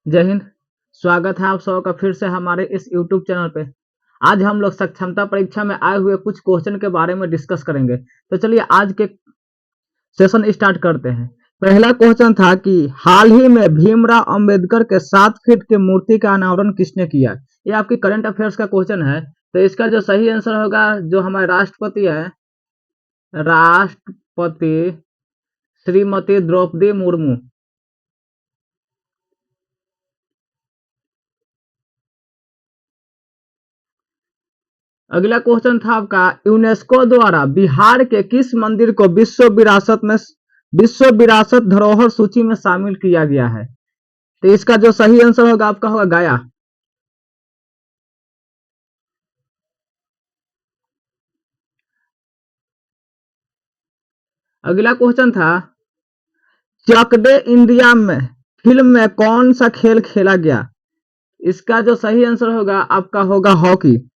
जय हिंद। स्वागत है आप सबका फिर से हमारे इस यूट्यूब चैनल पे। आज हम लोग सक्षमता परीक्षा में आए हुए कुछ क्वेश्चन के बारे में डिस्कस करेंगे। तो चलिए आज के सेशन स्टार्ट करते हैं। पहला क्वेश्चन था कि हाल ही में भीमराव अंबेडकर के 7 फीट की मूर्ति का अनावरण किसने किया। ये आपकी करंट अफेयर्स का क्वेश्चन है। तो इसका जो सही आंसर होगा, जो हमारे राष्ट्रपति है, राष्ट्रपति श्रीमती द्रौपदी मुर्मू। अगला क्वेश्चन था आपका, यूनेस्को द्वारा बिहार के किस मंदिर को विश्व विरासत धरोहर सूची में शामिल किया गया है। तो इसका जो सही आंसर होगा आपका होगा गया। अगला क्वेश्चन था, चक दे इंडिया में फिल्म में कौन सा खेल खेला गया। इसका जो सही आंसर होगा आपका होगा हॉकी।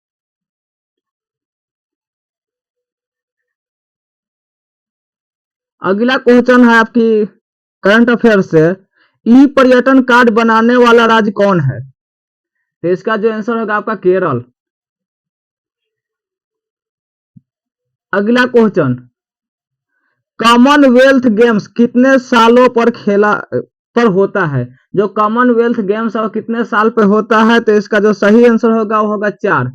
अगला क्वेश्चन है आपकी करंट अफेयर से, ई पर्यटन कार्ड बनाने वाला राज्य कौन है। तो इसका जो आंसर होगा आपका केरल। अगला क्वेश्चन, कॉमनवेल्थ गेम्स कितने सालों पर होता है। जो कॉमनवेल्थ गेम्स है वो कितने साल पे होता है। तो इसका जो सही आंसर होगा वो होगा 4।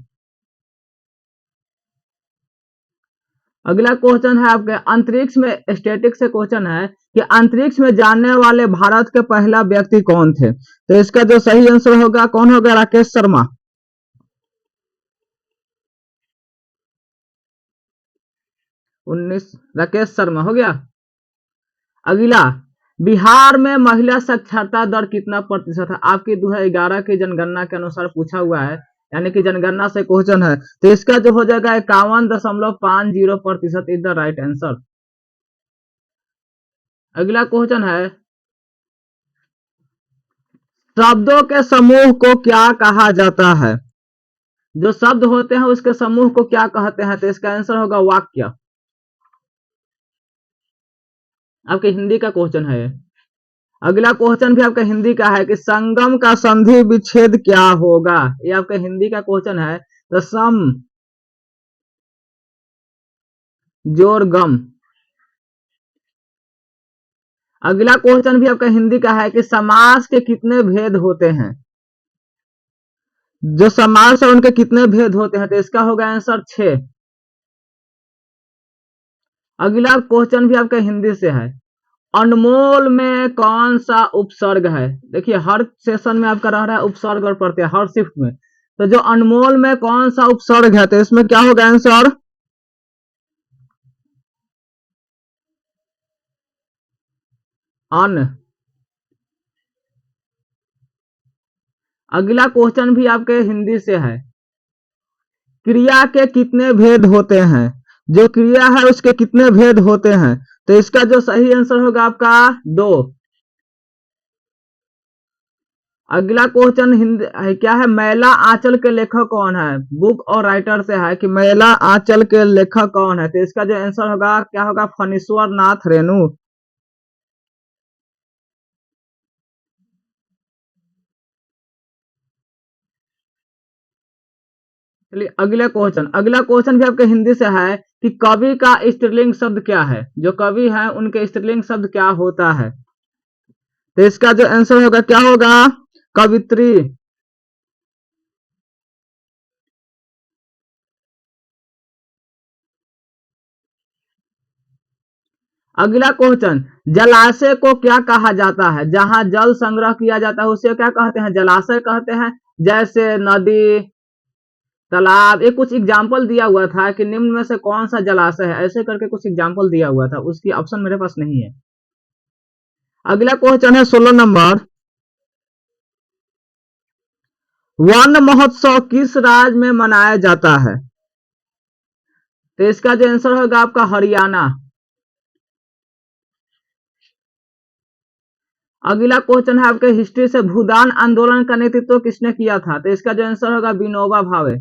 अगला क्वेश्चन है आपके अंतरिक्ष में, स्टैटिक से क्वेश्चन है कि अंतरिक्ष में जाने वाले भारत के पहला व्यक्ति कौन थे। तो इसका जो सही आंसर होगा कौन होगा, राकेश शर्मा। 19 राकेश शर्मा हो गया। अगला, बिहार में महिला साक्षरता दर कितना प्रतिशत है। आपकी 2011 की जनगणना के अनुसार पूछा हुआ है, यानी कि जनगणना से क्वेश्चन है। तो इसका जो हो जाएगा 51.50% इज द राइट आंसर। अगला क्वेश्चन है, शब्दों के समूह को क्या कहा जाता है। जो शब्द होते हैं उसके समूह को क्या कहते हैं। तो इसका आंसर होगा वाक्य। आपके हिंदी का क्वेश्चन है। अगला क्वेश्चन भी आपका हिंदी का है कि संगम का संधि विच्छेद क्या होगा। ये आपका हिंदी का क्वेश्चन है। तो सम जोड़ गम। अगला क्वेश्चन भी आपका हिंदी का है कि समास के कितने भेद होते हैं। जो समास है उनके कितने भेद होते हैं। तो इसका होगा आंसर 6। अगला क्वेश्चन भी आपका हिंदी से है, अनमोल में कौन सा उपसर्ग है। देखिए हर सेशन में आपका रह रहा है उपसर्ग और प्रत्यय, हर शिफ्ट में। तो जो अनमोल में कौन सा उपसर्ग है। तो इसमें क्या होगा आंसर, अन। अगला क्वेश्चन भी आपके हिंदी से है, क्रिया के कितने भेद होते हैं। जो क्रिया है उसके कितने भेद होते हैं। तो इसका जो सही आंसर होगा आपका 2। अगला क्वेश्चन हिंदी है, क्या है, मैला आंचल के लेखक कौन है। बुक और राइटर से है कि मैला आंचल के लेखक कौन है। तो इसका जो आंसर होगा क्या होगा, फणीश्वर नाथ रेणु। चलिए अगला क्वेश्चन भी आपके हिंदी से है कि कवि का स्त्रीलिंग शब्द क्या है। जो कवि है उनके स्त्रीलिंग शब्द क्या होता है। तो इसका जो आंसर होगा क्या होगा, कवित्री। अगला क्वेश्चन, जलाशय को क्या कहा जाता है। जहां जल संग्रह किया जाता है उसे क्या कहते हैं, जलाशय कहते हैं। जैसे नदी, तालाब। ये कुछ एग्जाम्पल दिया हुआ था कि निम्न में से कौन सा जलाशय है, ऐसे करके कुछ एग्जाम्पल दिया हुआ था, उसकी ऑप्शन मेरे पास नहीं है। अगला क्वेश्चन है 16 नंबर, वन महोत्सव किस राज्य में मनाया जाता है। तो इसका जो आंसर होगा आपका हरियाणा। अगला क्वेश्चन है आपके हिस्ट्री से, भूदान आंदोलन का नेतृत्व किसने किया था। तो इसका जो आंसर होगा विनोबा भावे।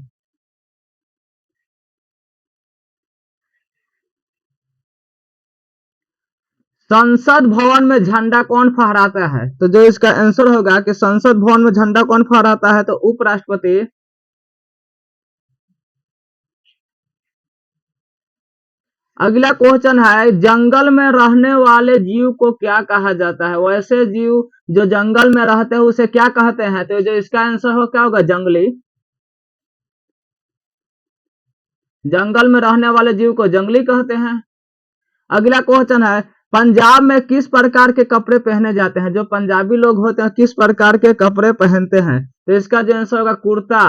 संसद भवन में झंडा कौन फहराता है? तो जो इसका आंसर होगा कि संसद भवन में झंडा कौन फहराता है, तो उपराष्ट्रपति। अगला क्वेश्चन है, जंगल में रहने वाले जीव को क्या कहा जाता है? वैसे जीव जो जंगल में रहते हैं उसे क्या कहते हैं? तो जो इसका आंसर हो क्या होगा? जंगली। जंगल में रहने वाले जीव को जंगली कहते हैं। अगला क्वेश्चन है, पंजाब में किस प्रकार के कपड़े पहने जाते हैं? जो पंजाबी लोग होते हैं किस प्रकार के कपड़े पहनते हैं? तो इसका जो आंसर होगा कुर्ता।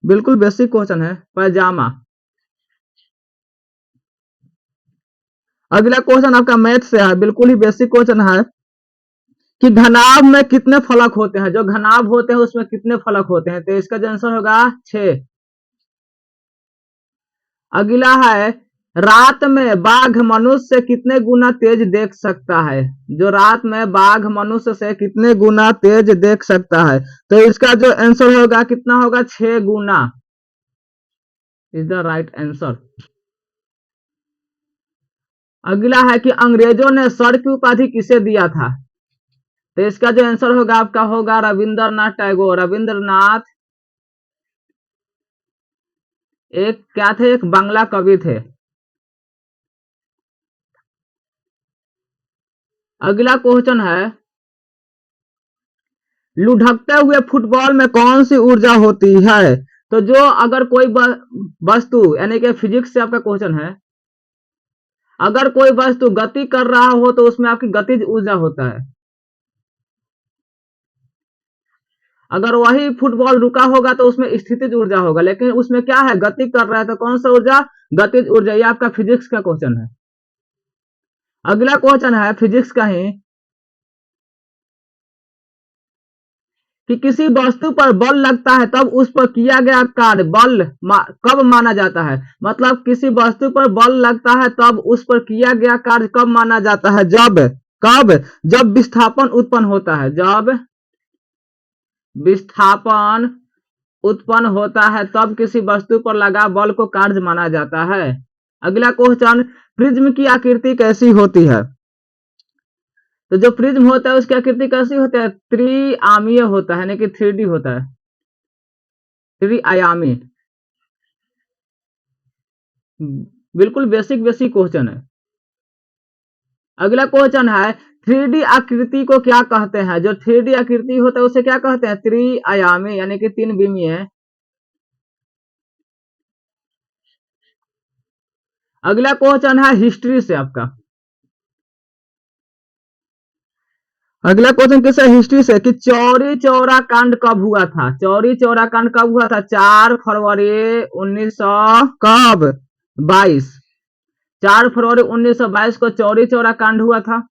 बिल्कुल बेसिक क्वेश्चन है, पैजामा। अगला क्वेश्चन आपका मैथ से है, बिल्कुल ही बेसिक क्वेश्चन है कि घनाभ में कितने फलक होते हैं? जो घनाभ होते हैं उसमें कितने फलक होते हैं? तो इसका जो आंसर होगा 6। अगला है, रात में बाघ मनुष्य से कितने गुना तेज देख सकता है? जो रात में बाघ मनुष्य से कितने गुना तेज देख सकता है? तो इसका जो आंसर होगा कितना होगा? 6 गुना इज द राइट आंसर। अगला है कि अंग्रेजों ने सर की उपाधि किसे दिया था? तो इसका जो आंसर होगा आपका होगा रविंद्रनाथ टैगोर। रविंद्रनाथ एक क्या थे? एक बांग्ला कवि थे। अगला क्वेश्चन है, लुढ़कते हुए फुटबॉल में कौन सी ऊर्जा होती है? तो जो अगर कोई वस्तु, यानी कि फिजिक्स से आपका क्वेश्चन है, अगर कोई वस्तु गति कर रहा हो तो उसमें आपकी गतिज ऊर्जा होता है। अगर वही फुटबॉल रुका होगा तो उसमें स्थितिज ऊर्जा होगा, लेकिन उसमें क्या है? गति कर रहा है, तो कौन सा ऊर्जा? गतिज ऊर्जा। ये आपका फिजिक्स का क्वेश्चन है। अगला क्वेश्चन है फिजिक्स का ही, कि किसी वस्तु पर बल लगता है तब उस पर किया गया कार्य कब माना जाता है? मतलब किसी वस्तु पर बल लगता है तब उस पर किया गया कार्य कब माना जाता है? जब विस्थापन उत्पन्न होता है। जब विस्थापन उत्पन्न होता है तब किसी वस्तु पर लगा बल को कार्य माना जाता है। अगला क्वेश्चन, प्रिज्म की आकृति कैसी होती है? तो जो प्रिज्म होता है उसकी आकृति कैसी होती है? त्रिआमीय होता है, यानी कि 3D होता है, त्रिआयामी। बिल्कुल बेसिक बेसिक क्वेश्चन है। अगला क्वेश्चन है, 3D आकृति को क्या कहते हैं? जो 3D आकृति होता है उसे क्या कहते हैं? त्रिआयामी, यानी कि 3 विमीय। अगला क्वेश्चन है हिस्ट्री से आपका। अगला क्वेश्चन किससे? हिस्ट्री से, कि चौरी चौरा कांड कब हुआ था? चौरी चौरा कांड कब हुआ था? 4 फरवरी 1900 कब? 22। 4 फरवरी 1922 को चौरी चौरा कांड हुआ था।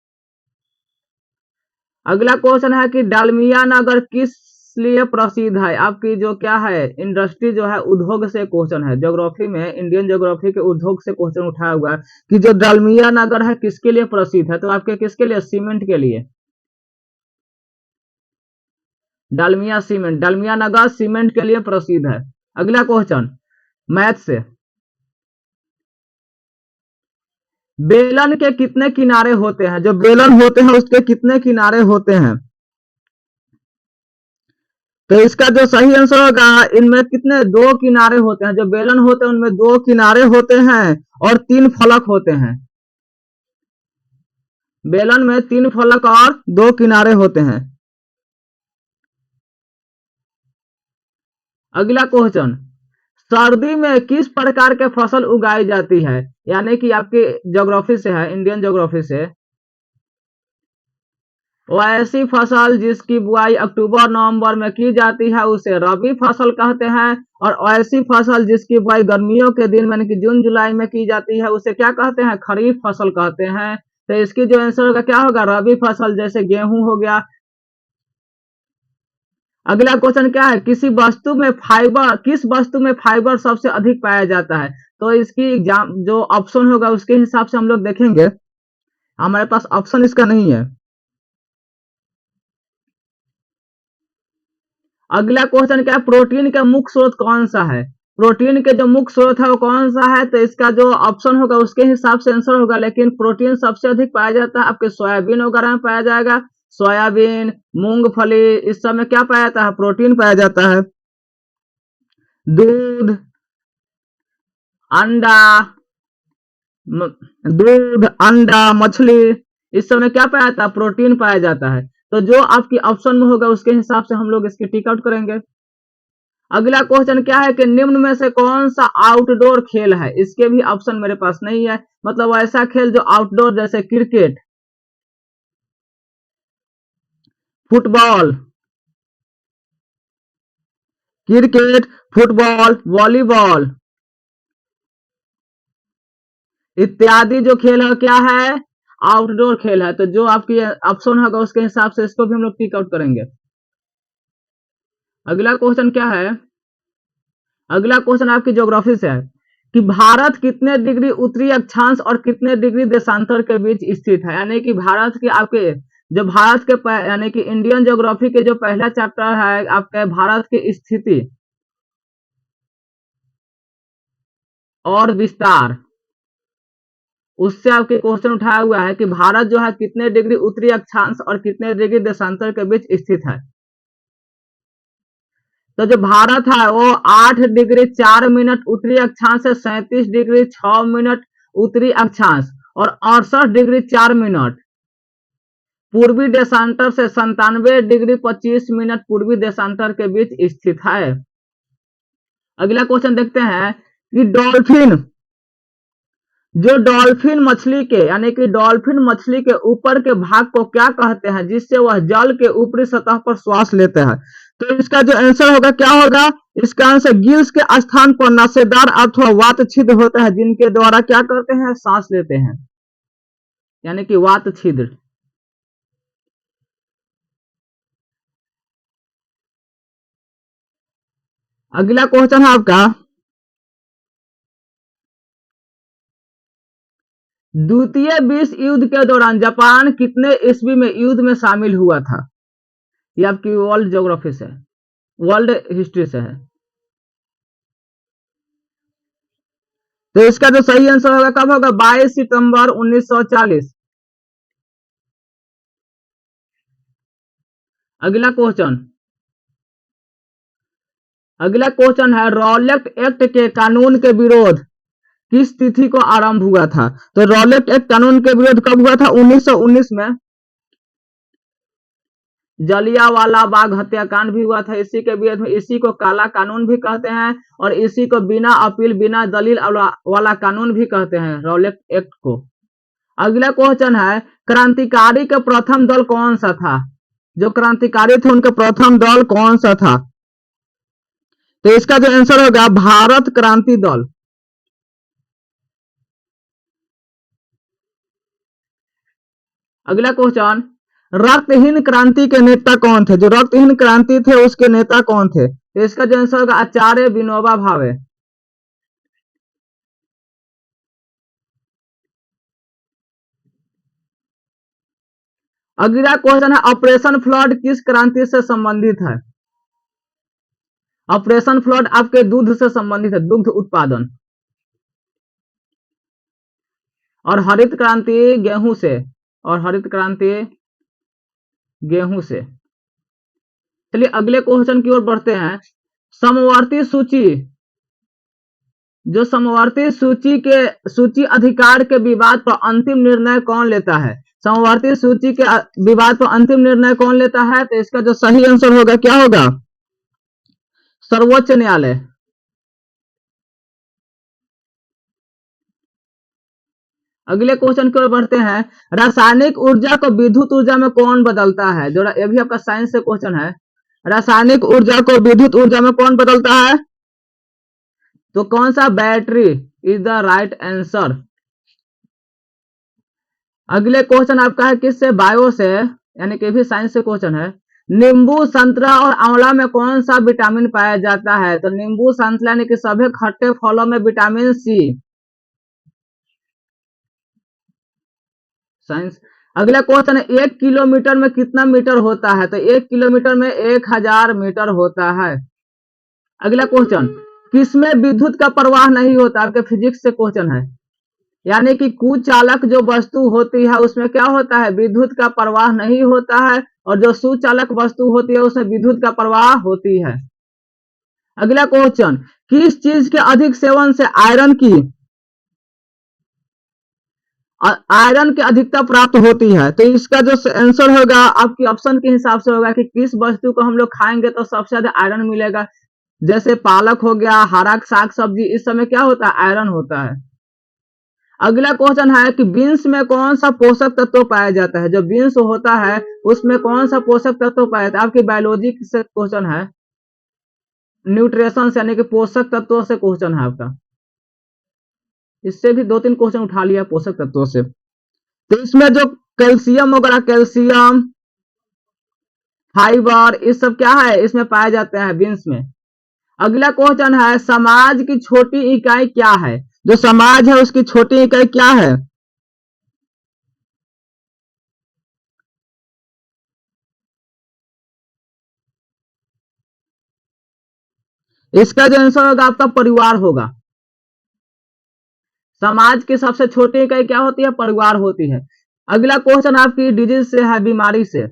अगला क्वेश्चन है कि डालमिया नगर किस लिए प्रसिद्ध है? आपकी जो क्या है इंडस्ट्री जो है, उद्योग से क्वेश्चन है। ज्योग्राफी में, इंडियन ज्योग्राफी के उद्योग से क्वेश्चन उठाया हुआ है कि जो डालमिया नगर है किसके लिए प्रसिद्ध है? तो आपके किसके लिए? सीमेंट के लिए। डालमिया सीमेंट, डालमिया नगर सीमेंट के लिए प्रसिद्ध है। अगला क्वेश्चन मैथ से, बेलन के कितने किनारे होते हैं? जो बेलन होते हैं उसके कितने किनारे होते हैं? तो इसका जो सही आंसर होगा, इनमें कितने? 2 किनारे होते हैं। जो बेलन होते हैं उनमें 2 किनारे होते हैं और 3 फलक होते हैं। बेलन में 3 फलक और 2 किनारे होते हैं। अगला क्वेश्चन, सर्दी में किस प्रकार के फसल उगाई जाती है? यानी कि आपकी ज्योग्राफी से है, इंडियन ज्योग्राफी से, वो ऐसी फसल जिसकी बुआई अक्टूबर नवंबर में की जाती है उसे रबी फसल कहते हैं, और ऐसी फसल जिसकी बुआई गर्मियों के दिन यानी कि जून जुलाई में की जाती है उसे क्या कहते हैं? खरीफ फसल कहते हैं। तो इसकी जो आंसर होगा क्या होगा? रबी फसल, जैसे गेहूं हो गया। अगला क्वेश्चन क्या है, किस वस्तु में फाइबर सबसे अधिक पाया जाता है? तो इसकी जो ऑप्शन होगा उसके हिसाब से हम लोग देखेंगे, हमारे पास ऑप्शन इसका नहीं है। अगला क्वेश्चन क्या है, प्रोटीन का मुख्य स्रोत कौन सा है? प्रोटीन के जो मुख्य स्रोत है वो कौन सा है, तो इसका जो ऑप्शन होगा उसके हिसाब से आंसर होगा, लेकिन प्रोटीन सबसे अधिक पाया जाता है आपके सोयाबीन वगैरह में पाया जाएगा। सोयाबीन, मूंगफली, इस सब में क्या पाया जाता है, प्रोटीन पाया जाता है। दूध, अंडा, दूध, अंडा, मछली, इस सब में क्या पाया जाता है, प्रोटीन पाया जाता है। तो जो आपकी ऑप्शन में होगा उसके हिसाब से हम लोग इसके टिक आउट करेंगे। अगला क्वेश्चन क्या है कि निम्न में से कौन सा आउटडोर खेल है, इसके भी ऑप्शन मेरे पास नहीं है, मतलब ऐसा खेल जो आउटडोर, जैसे cricket, football, cricket, football, volleyball इत्यादि जो खेल है क्या है, आउटडोर खेल है। तो जो आपकी ऑप्शन होगा उसके हिसाब से इसको भी हम लोग टिक आउट करेंगे। अगला क्वेश्चन क्या है, अगला क्वेश्चन आपकी ज्योग्राफी से है कि भारत कितने डिग्री उत्तरी अक्षांश और कितने डिग्री देशांतर के बीच स्थित है, यानी कि भारत के आपके जो भारत के यानी कि इंडियन ज्योग्राफी के जो पहला चैप्टर है आपके भारत की स्थिति और विस्तार, उससे आपके क्वेश्चन उठाया हुआ है कि भारत जो है कितने डिग्री उत्तरी अक्षांश और कितने डिग्री देशांतर के बीच स्थित है। तो जो भारत है वो 8 डिग्री 4 मिनट उत्तरी अक्षांश से 37 डिग्री 6 मिनट उत्तरी अक्षांश और 68 डिग्री 4 मिनट पूर्वी देशांतर से 97 डिग्री 25 मिनट पूर्वी देशांतर के बीच स्थित है। अगला क्वेश्चन देखते हैं कि डॉल्फिन, जो डॉल्फिन मछली के यानी कि डॉल्फिन मछली के ऊपर के भाग को क्या कहते हैं जिससे वह जल के ऊपरी सतह पर श्वास लेते हैं, तो इसका जो आंसर होगा क्या होगा, इसका आंसर गिल्स के स्थान पर नसेदार अथवा वात छिद्र होता है जिनके द्वारा क्या करते हैं, सांस लेते हैं, यानी कि वात छिद्र। अगला क्वेश्चन है आपका, द्वितीय विश्व युद्ध के दौरान जापान कितने ईस्वी में युद्ध में शामिल हुआ था, ये आपकी वर्ल्ड ज्योग्राफी से, वर्ल्ड हिस्ट्री से है। तो इसका जो सही आंसर होगा कब होगा, 22 सितंबर 1940। अगला क्वेश्चन, अगला क्वेश्चन है रॉलेट एक्ट के कानून के विरोध किस तिथि को आरंभ हुआ था, तो रॉलेट एक्ट कानून के विरोध कब हुआ था, 1919 में। जलियांवाला बाग हत्याकांड भी हुआ था इसी के विरोध में, इसी को काला कानून भी कहते हैं और इसी को बिना अपील बिना दलील वाला कानून भी कहते हैं, रॉलेट एक्ट को। अगला क्वेश्चन है क्रांतिकारी का प्रथम दल कौन सा था, जो क्रांतिकारी थे उनका प्रथम दल कौन सा था, तो इसका जो आंसर होगा भारत क्रांति दल। अगला क्वेश्चन, रक्तहीन क्रांति के नेता कौन थे, जो रक्तहीन क्रांति थे उसके नेता कौन थे, तो इसका जो आंसर होगा आचार्य विनोबा भावे। अगला क्वेश्चन है ऑपरेशन फ्लड किस क्रांति से संबंधित है, ऑपरेशन फ्लड आपके दूध से संबंधित है, दुग्ध उत्पादन। और हरित क्रांति गेहूं से, और हरित क्रांति गेहूं से। चलिए अगले क्वेश्चन की ओर बढ़ते हैं, समवर्ती सूची, जो समवर्ती सूची के सूची अधिकार के विवाद पर अंतिम निर्णय कौन लेता है, समवर्ती सूची के विवाद पर अंतिम निर्णय कौन लेता है, तो इसका जो सही आंसर होगा क्या होगा, सर्वोच्च न्यायालय। अगले क्वेश्चन की ओर बढ़ते हैं, रासायनिक ऊर्जा को विद्युत ऊर्जा में कौन बदलता है, जो ये भी आपका साइंस से क्वेश्चन है, रासायनिक ऊर्जा को विद्युत ऊर्जा में कौन बदलता है, तो कौन सा, battery is the right answer. अगले क्वेश्चन आपका है किससे, बायो से, यानी कि भी साइंस से क्वेश्चन है, नींबू संतरा और आंवला में कौन सा विटामिन पाया जाता है, तो नींबू संतरा यानी कि सभी खट्टे फलों में विटामिन सी, साइंस। अगला क्वेश्चन है 1 किलोमीटर में कितना मीटर होता है, तो 1 किलोमीटर में 1000 मीटर होता है। अगला क्वेश्चन, किसमें विद्युत का प्रवाह नहीं होता? आपके फिजिक्स से क्वेश्चन है। यानी कि कुचालक जो वस्तु होती है उसमें क्या होता है? विद्युत का प्रवाह नहीं होता है, और जो सुचालक वस्तु होती है उसमें विद्युत का प्रवाह होती है। अगला क्वेश्चन, किस चीज के अधिक सेवन से आयरन की अधिकता प्राप्त होती है? तो इसका जो आंसर होगा आपकी ऑप्शन के हिसाब से होगा कि किस वस्तु को हम लोग खाएंगे तो सबसे ज्यादा आयरन मिलेगा। जैसे पालक हो गया, हरा साग सब्जी, इस समय क्या होता है? आयरन होता है। अगला क्वेश्चन है कि बीन्स में कौन सा पोषक तत्व पाया जाता है? जो बीन्स होता है उसमें कौन सा पोषक तत्व पाया जाता है? आपकी बायोलॉजी से क्वेश्चन है, न्यूट्रिशन यानी कि पोषक तत्वों से क्वेश्चन है आपका। इससे भी 2-3 क्वेश्चन उठा लिया पोषक तत्वों से। तो इसमें जो कैल्शियम वगैरह, कैल्शियम, फाइबर, इस सब क्या है? इसमें पाए जाते हैं बीन्स में। अगला क्वेश्चन है, समाज की छोटी इकाई क्या है? जो समाज है उसकी छोटी इकाई क्या है? इसका जो आंसर होगा आपका परिवार होगा। समाज की सबसे छोटी इकाई क्या होती है? परिवार होती है। अगला क्वेश्चन आपकी डिजीज से है, बीमारी से।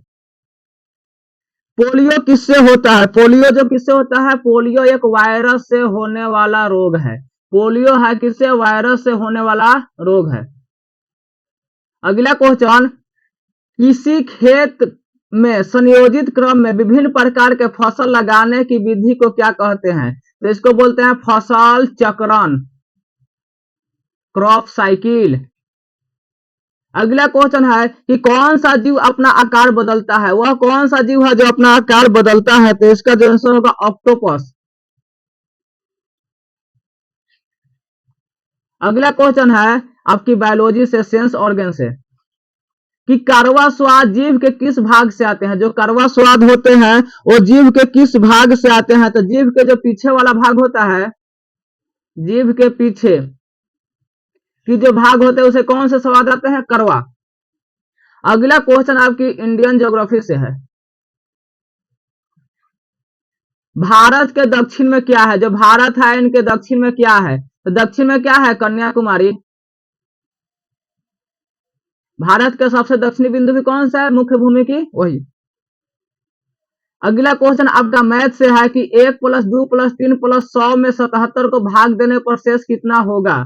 पोलियो किससे होता है? पोलियो जो किससे होता है? पोलियो एक वायरस से होने वाला रोग है। पोलियो है किससे? वायरस से होने वाला रोग है। अगला क्वेश्चन, किसी खेत में संयोजित क्रम में विभिन्न प्रकार के फसल लगाने की विधि को क्या कहते हैं? तो इसको बोलते हैं फसल चक्रण, क्रॉप साइकिल। अगला क्वेश्चन है कि कौन सा जीव अपना आकार बदलता है? वह कौन सा जीव है जो अपना आकार बदलता है? तो इसका जो आंसर होगा ऑक्टोपस। अगला क्वेश्चन है आपकी बायोलॉजी से, सेंस ऑर्गन से, कि कड़वा स्वाद जीव के किस भाग से आते हैं? जो कड़वा स्वाद होते हैं वो जीव के किस भाग से आते हैं? तो जीव के जो पीछे वाला भाग होता है, जीव के पीछे की जो भाग होते हैं उसे कौन से स्वाद आते हैं? कड़वा। अगला क्वेश्चन आपकी इंडियन ज्योग्राफी से है, भारत के दक्षिण में क्या है? जो भारत है इनके दक्षिण में क्या है? तो दक्षिण में क्या है? कन्याकुमारी। भारत के सबसे दक्षिणी बिंदु भी कौन सा है? मुख्य भूमि की वही। अगला क्वेश्चन आपका मैथ से है कि 1 + 2 + 3 + 100 में 77 को भाग देने पर शेष कितना होगा?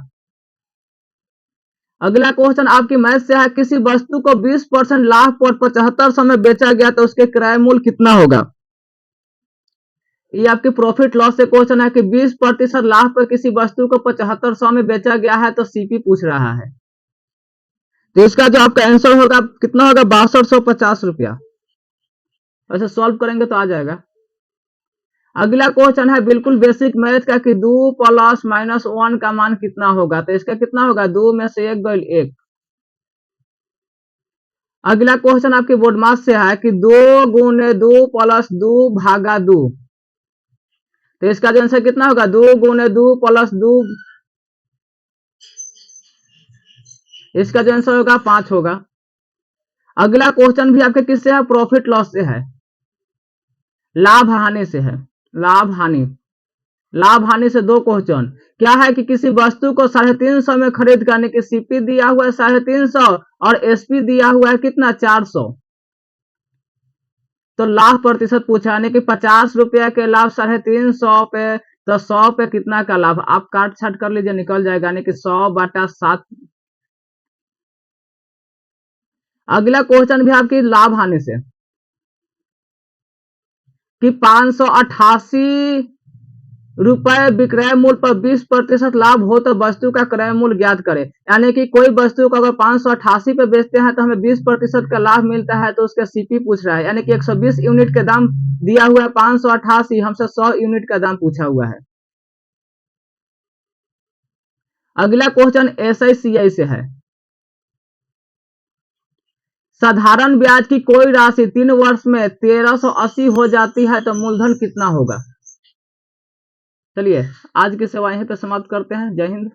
अगला क्वेश्चन आपकी मैथ से है, किसी वस्तु को 20% लाभ पर 75 में बेचा गया तो उसके क्रय मूल्य कितना होगा? ये आपके प्रॉफिट लॉस से क्वेश्चन है कि 20% लाभ पर किसी वस्तु को 7500 में बेचा गया है, तो सीपी पूछ रहा है। तो इसका जो आपका आंसर होगा कितना होगा? 6250 रुपया। ऐसे सॉल्व करेंगे तो आ जाएगा। अगला क्वेश्चन है बिल्कुल बेसिक मैथ का कि 2 + -1 का मान कितना होगा? तो इसका कितना होगा? 2 में से 1 गई 1। अगला क्वेश्चन आपकी बोर्ड मास से है कि 2 × 2 + 2 / 2। तो इसका जो आंसर कितना होगा? 2 × 2 + 2, इसका जो आंसर होगा 5 होगा। अगला क्वेश्चन भी आपके किससे है? प्रॉफिट लॉस से है, लाभ हानि से है। लाभ हानि, लाभ हानि से 2 क्वेश्चन। क्या है कि किसी वस्तु को 350 में खरीद करने की सीपी दिया हुआ है 350 और एसपी दिया हुआ है कितना? 400। तो लाभ प्रतिशत पूछा, यानी कि 50 रुपया के लाभ 350 पे, तो 100 पे कितना का लाभ? आप काट छाट कर लीजिए, निकल जाएगा, यानी कि 100/7। अगला क्वेश्चन भी आपकी लाभ हानि से कि 588 रुपए विक्रय मूल्य पर 20% लाभ हो तो वस्तु का क्रय मूल्य ज्ञात करें। यानी कि कोई वस्तु को अगर 588 पे बेचते हैं तो हमें 20% का लाभ मिलता है, तो उसका सीपी पूछ रहा है। यानी कि 120 यूनिट का दाम दिया हुआ है 588, हमसे 100 यूनिट का दाम पूछा हुआ है। अगला क्वेश्चन एसआईसीआई से है, साधारण ब्याज की कोई राशि 3 वर्ष में 1380 हो जाती है तो मूलधन कितना होगा? चलिए आज की सेवा यहीं पे समाप्त करते हैं। जय हिंद।